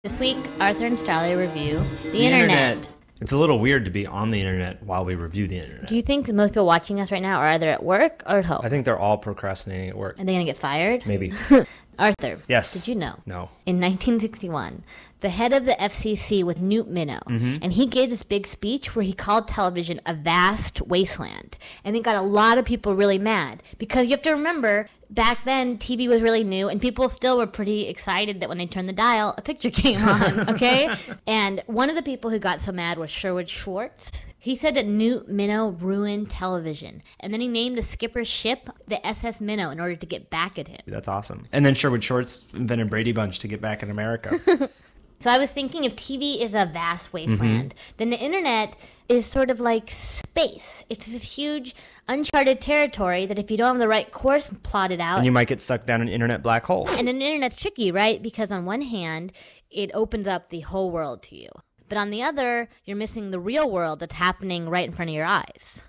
This week, Arthur and Starlee review the internet. It's a little weird to be on the internet while we review the internet. Do you think most people watching us right now are either at work or at home? I think they're all procrastinating at work. Are they going to get fired? Maybe. Arthur. Yes. Did you know? No. In 1961, the head of the FCC was Newt Minow, and he gave this big speech where he called television a vast wasteland. And it got a lot of people really mad because you have to remember, back then, TV was really new, and people still were pretty excited that when they turned the dial, a picture came on, okay? And one of the people who got so mad was Sherwood Schwartz. He said that Newt Minow ruined television, and then he named the skipper's ship the SS Minnow in order to get back at him. That's awesome. And then Sherwood Schwartz invented Brady Bunch to get back in America. So I was thinking, if TV is a vast wasteland, then the internet is sort of like space. It's this huge, uncharted territory that if you don't have the right course plotted out... And you might get sucked down an internet black hole. And the internet's tricky, right? Because on one hand, it opens up the whole world to you. But on the other, you're missing the real world that's happening right in front of your eyes.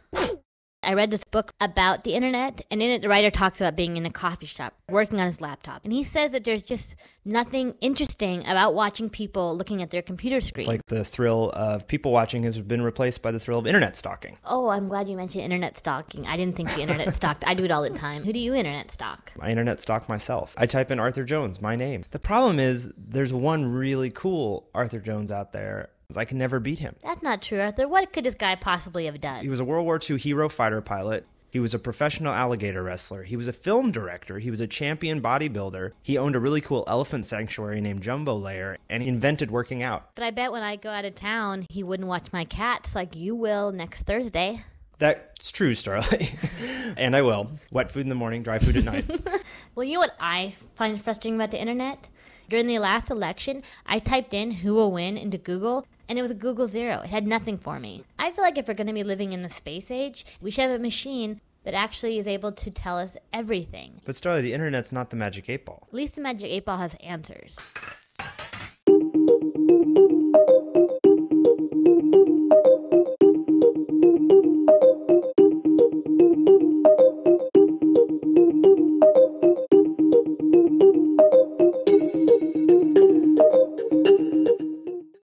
I read this book about the internet, and in it the writer talks about being in a coffee shop, working on his laptop. And he says that there's just nothing interesting about watching people looking at their computer screen. It's like the thrill of people watching has been replaced by the thrill of internet stalking. Oh, I'm glad you mentioned internet stalking. I didn't think the internet stalked. I do it all the time. Who do you internet stalk? I internet stalk myself. I type in Arthur Jones, my name. The problem is there's one really cool Arthur Jones out there. I can never beat him. That's not true, Arthur. What could this guy possibly have done? He was a World War II hero fighter pilot. He was a professional alligator wrestler. He was a film director. He was a champion bodybuilder. He owned a really cool elephant sanctuary named Jumbo Lair, and he invented working out. But I bet when I go out of town, he wouldn't watch my cats like you will next Thursday. That's true, Starlee. And I will. Wet food in the morning, dry food at night. Well, you know what I find frustrating about the internet? During the last election, I typed in who will win into Google, and it was a Google zero. It had nothing for me. I feel like if we're going to be living in the space age, we should have a machine that actually is able to tell us everything. But Starlee, the internet's not the magic 8 ball. At least the magic 8 ball has answers.